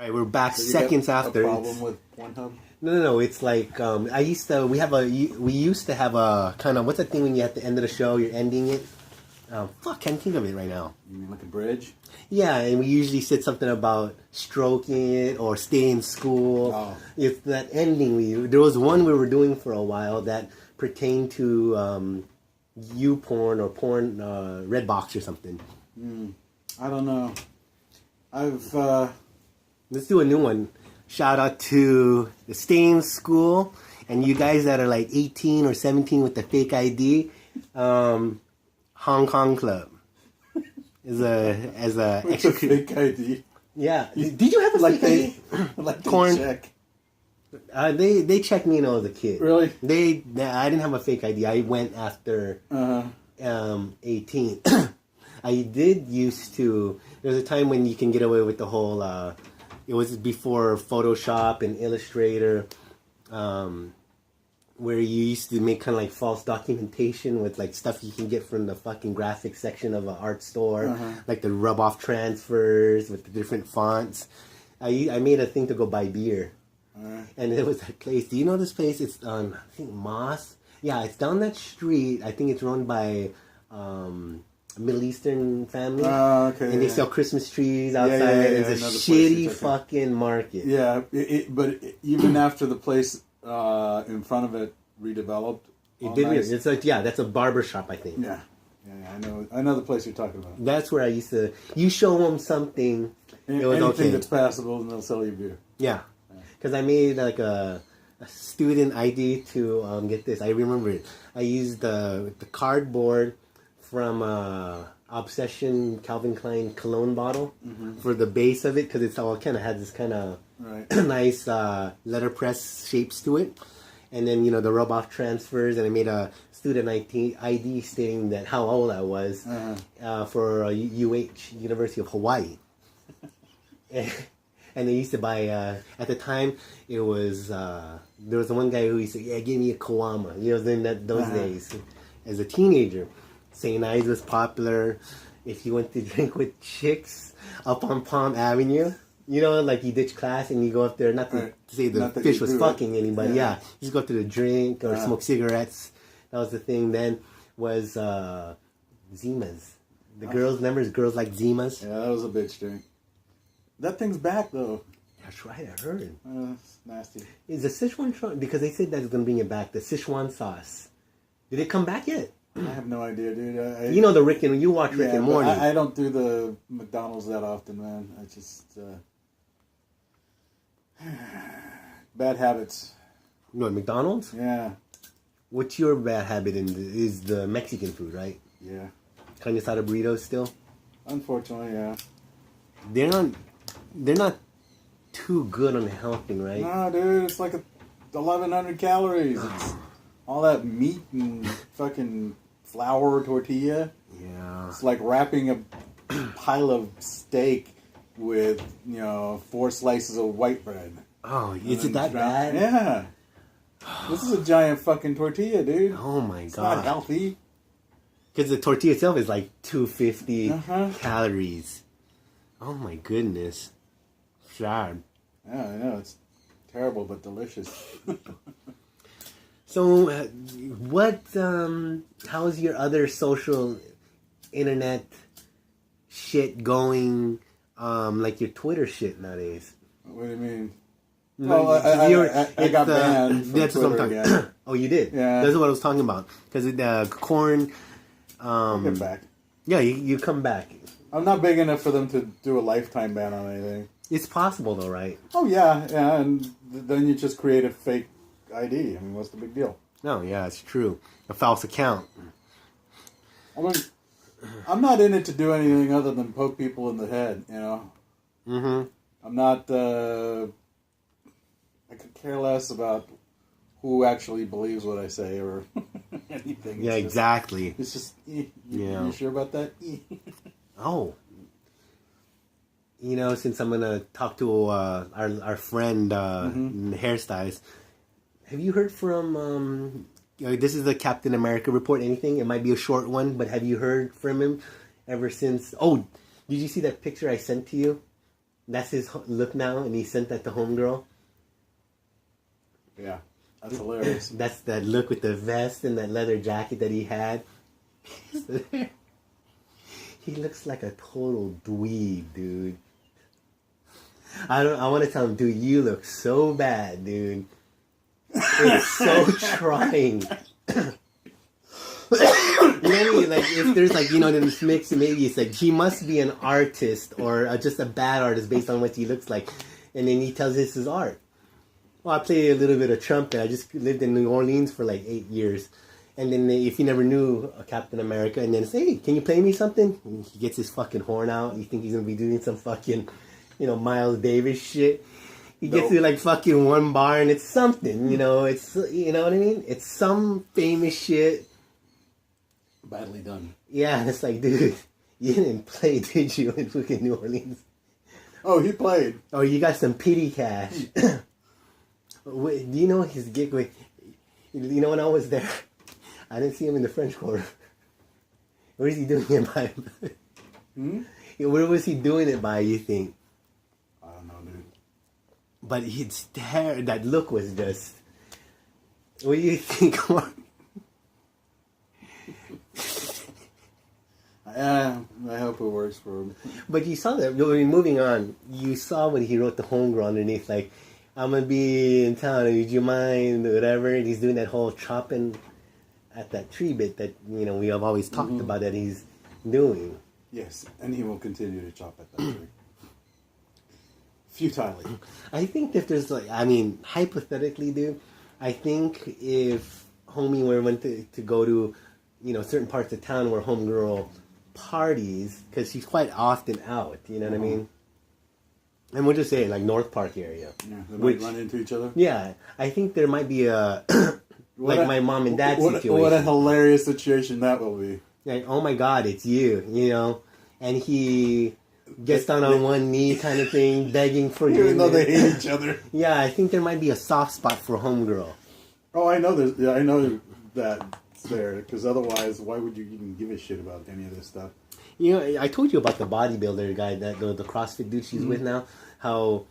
All right, we're back So seconds after. A problem with Pornhub? No. It's like we used to have a kind of, what's that thing when you at the end of the show you're ending it? Can't think of it right now. You mean like a bridge? Yeah, and we usually said something about stroking it or stay in school. Oh. It's that ending. There was one we were doing for a while that pertained to porn or porn Redbox or something. I don't know. Let's do a new one. Shout out to the Stay in School and you guys that are like 18 or 17 with the fake ID. Hong Kong Club as a extra fake ID. Yeah. Did you have a fake ID? Like Corn. Check. They checked me when I was a kid. Really? I didn't have a fake ID. I went after 18. I did used to. There was a time when you can get away with the whole. It was before Photoshop and Illustrator, where you used to make kind of like false documentation with like stuff you can get from the fucking graphics section of an art store, like the rub off transfers with the different fonts. I made a thing to go buy beer. And there was that place. Do you know this place? It's on, I think, Moss. Yeah, it's down that street. I think it's run by a Middle Eastern family. Okay. And they sell Christmas trees outside. Yeah, It's a shitty fucking market. Yeah, but even after the place in front of it redeveloped, It did. Nice. It's like, yeah, that's a barber shop, I think. Yeah, I know the place you're talking about. That's where I used to. You show them something. It was anything that's passable, and they'll sell you beer. Yeah. Because I made like a student ID to get this. I remember it. I used the cardboard from Obsession Calvin Klein cologne bottle for the base of it because it's all kind of had this kind of nice letterpress shapes to it. And then, the rub-off transfers. And I made a student ID stating that how old I was for University of Hawaii. And they used to buy, at the time, it was, there was one guy who used to, give me a Kawama. In those days, as a teenager. St. Ives was popular. If you went to drink with chicks up on Palm Avenue, like you ditch class and you go up there, not to say the fish was fucking anybody, you just go up to the drink or smoke cigarettes. That was the thing then, was Zimas. The girls, remember girls like Zimas? Yeah, that was a bitch drink. That thing's back, though. That's right, I heard. It's nasty. Is the Sichuan... Because they said that's going to bring it back. The Sichuan sauce. Did it come back yet? I have no idea, dude. You know the Rick and... You watch Rick and Morty. I don't do the McDonald's that often, man. I just... bad habits. You know, McDonald's? Yeah. What's your bad habit is the Mexican food, right? Yeah. Carne asada burritos still? Unfortunately, yeah. They're not too good on the health thing, right? No, dude, it's like 1,100 calories. It's all that meat and fucking flour tortilla. Yeah. It's like wrapping a pile of steak with, 4 slices of white bread. Oh, is it that bad? Yeah. This is a giant fucking tortilla, dude. Oh my god. It's not healthy. Because the tortilla itself is like 250 calories. Oh my goodness. Sad. Yeah, I know. It's terrible but delicious. So, how's your other social internet shit going? Like your Twitter shit nowadays? What do you mean? No, I got banned from that's Twitter what I'm talking. again. Oh, you did? Yeah. That's what I was talking about. Because Corn... I'll get back. Yeah, you come back. I'm not big enough for them to do a lifetime ban on anything. It's possible though, right? Oh, yeah, and then you just create a fake ID. I mean, what's the big deal? No, yeah, it's true. A false account. I mean, I'm not in it to do anything other than poke people in the head, Mm-hmm. I'm not, I could care less about who actually believes what I say or anything. Yeah, exactly. It's just, you sure about that? Oh. Since I'm going to talk to our friend in hairstylist, have you heard from, this is the Captain America report, anything? It might be a short one, but have you heard from him ever since? Oh, did you see that picture I sent to you? That's his look now, and he sent that to homegirl. Yeah, that's hilarious. That's that look with the vest and that leather jacket that he had. He looks like a total dweeb, dude. I want to tell him, dude, you look so bad, dude. It's so trying. You know what I mean? Like, if there's like, this mix, maybe it's like he must be an artist or just a bad artist based on what he looks like, and then he tells this is art. Well, I play a little bit of trumpet. I just lived in New Orleans for like 8 years, and then if you never knew Captain America, and then say, hey, can you play me something? And he gets his fucking horn out. You think he's gonna be doing some fucking, Miles Davis shit. He gets to like fucking one bar and it's something, it's, you know what I mean? It's some famous shit. Badly done. Yeah, it's like, dude, you didn't play, did you, in fucking New Orleans? Oh, he played. Oh, you got some pity cash. Wait, do you know his gig? Wait, when I was there, I didn't see him in the French Quarter. Where is he doing it by? Where was he doing it by, you think? I don't know, dude. But that look was just... What do you think, Mark? I hope it works for him. But you saw that, moving on, you saw when he wrote the homegirl underneath, like, I'm going to be in town, would you mind, whatever, and he's doing that whole chopping at that tree bit that, we have always talked about that he's doing. Yes, and he will continue to chop at that tree. Futilely. I think if there's hypothetically, dude, I think if homie went to go to, certain parts of town where homegirl parties, because she's quite often out, you know what I mean? And we'll just say like North Park area. Yeah, they might run into each other. Yeah, I think there might be a my mom and dad situation. What a hilarious situation that will be. Like, oh my God, it's you, and he gets down on one knee kind of thing, begging for you. Even though they hate each other. Yeah, I think there might be a soft spot for homegirl. Oh, I know there's. Yeah, I know that's there, because otherwise, why would you even give a shit about any of this stuff? I told you about the bodybuilder guy, that the CrossFit dude she's with now, how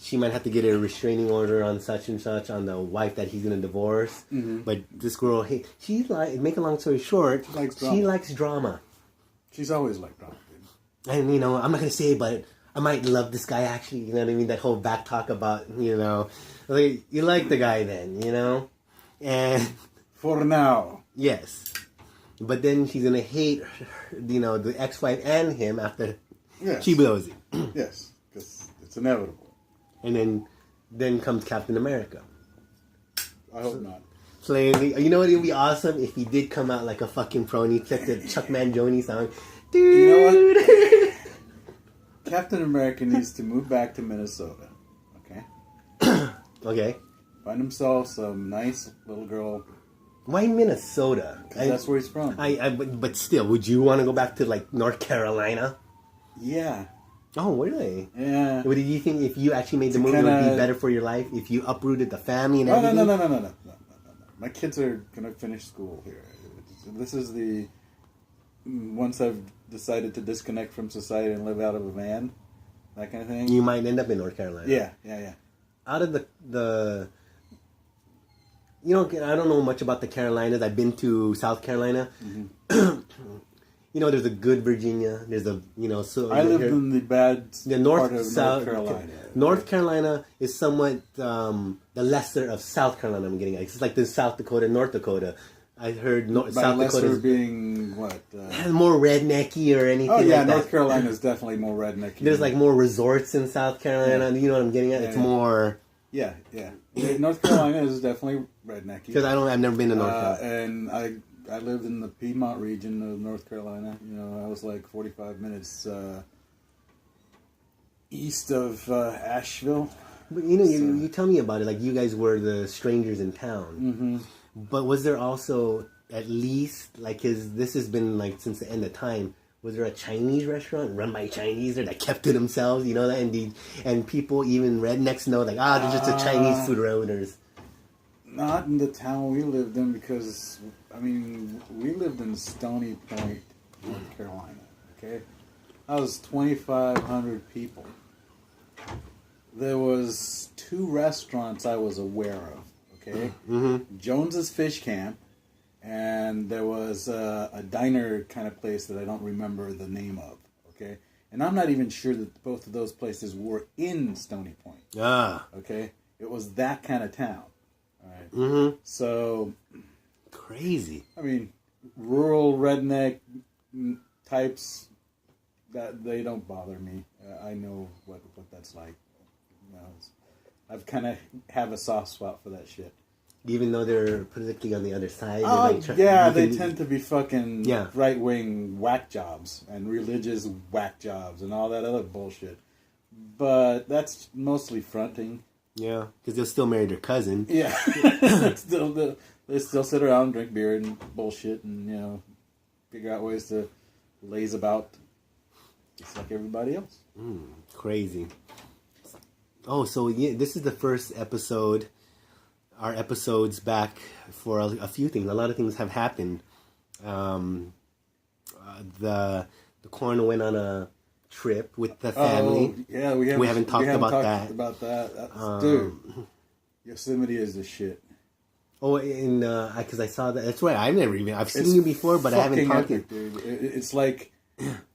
she might have to get a restraining order on such and such on the wife that he's going to divorce. But this girl, make a long story short, she likes drama. She's always liked drama, dude. And, I'm not going to say it, but I might love this guy actually, you know what I mean? That whole back talk about, like, you like the guy then, And... For now. Yes. But then she's going to hate, the ex-wife and him after she blows it. Yes, because it's inevitable. And then comes Captain America. I hope not. Playing, you know what? It would be awesome if he did come out like a fucking pro and he took the Chuck Mangione song. Dude. You know what? Captain America needs to move back to Minnesota. Okay? Okay. Find himself some nice little girl. Why Minnesota? That's where he's from. But still, would you want to go back to like North Carolina? Yeah. Oh, really? Yeah. What did you think if you actually made the move? It would be better for your life if you uprooted the family and everything? No. My kids are gonna finish school here. This is once I've decided to disconnect from society and live out of a van, that kind of thing. You might end up in North Carolina. Yeah. Out of the I don't know much about the Carolinas. I've been to South Carolina. There's a good Virginia. There's a, so... I lived in the bad part of South, North Carolina. North Carolina is somewhat the lesser of South Carolina, I'm getting at. It's like the South Dakota, North Dakota. I heard South Dakota being what? More rednecky or anything like that. North Carolina is definitely more rednecky. There's like more resorts in South Carolina. You know what I'm getting at? It's more... Yeah. North Carolina is definitely rednecky. Because I've never been to North Carolina. And I lived in the Piedmont region of North Carolina. I was like 45 minutes east of Asheville. But you tell me about it. Like, you guys were the strangers in town. But was there also at least, like, this has been like since the end of time, was there a Chinese restaurant run by Chinese there that kept to themselves, that, and people, even rednecks, know, like, they're just a Chinese food roaders? Not in the town we lived in, because, we lived in Stony Point, North Carolina, okay? That was 2,500 people. there was 2 restaurants I was aware of. Okay, Jones's Fish Camp, and there was a diner kind of place that I don't remember the name of. Okay, and I'm not even sure that both of those places were in Stony Point. Okay, it was that kind of town. All right, so crazy. I mean, rural redneck types, that they don't bother me. I know what that's like. You know, I've kind of have a soft spot for that shit. Even though they're politically on the other side. Oh, they tend to be fucking right-wing whack jobs and religious whack jobs and all that other bullshit. But that's mostly fronting. Yeah, because they'll still marry their cousin. Yeah. They still sit around, drink beer and bullshit and, you know, figure out ways to laze about just like everybody else. Crazy. Oh, so yeah, this is the first episode. Our episodes back for a few things. A lot of things have happened. The Corn went on a trip with the family. Oh, yeah, we haven't talked about that. Dude, Yosemite is the shit. Oh, and because I saw that. That's right. I've seen you before, but I haven't talked to you. Dude. It's like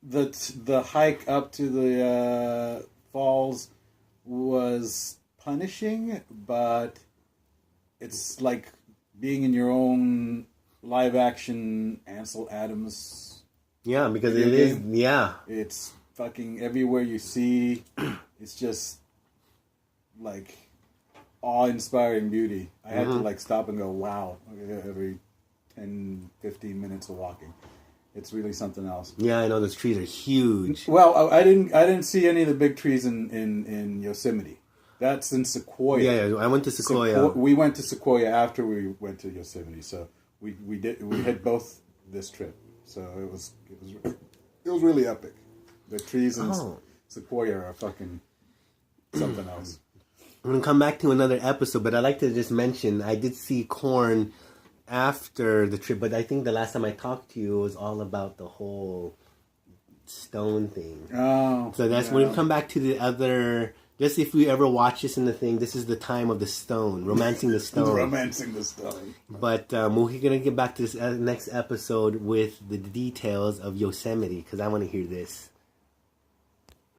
the hike up to the falls was punishing, but it's like being in your own live action Ansel Adams. Yeah, because it is. Yeah, it's fucking everywhere you see. It's just like awe-inspiring beauty. I had to like stop and go, wow, every 10, 15 minutes of walking. It's really something else. Yeah, I know those trees are huge. Well, I didn't see any of the big trees in Yosemite. That's in Sequoia. Yeah, I went to Sequoia. We went to Sequoia after we went to Yosemite, so we had both this trip. So it was really epic. The trees in Sequoia are fucking something else. I'm gonna come back to another episode, but I'd like to just mention I did see Corn after the trip, but I think the last time I talked to you was all about the whole stone thing. Oh, so that's when we come back to the other. Just if we ever watch this in the thing, this is the time of the stone, romancing the stone. Romancing the stone. But we're gonna get back to this next episode with the details of Yosemite because I want to hear this.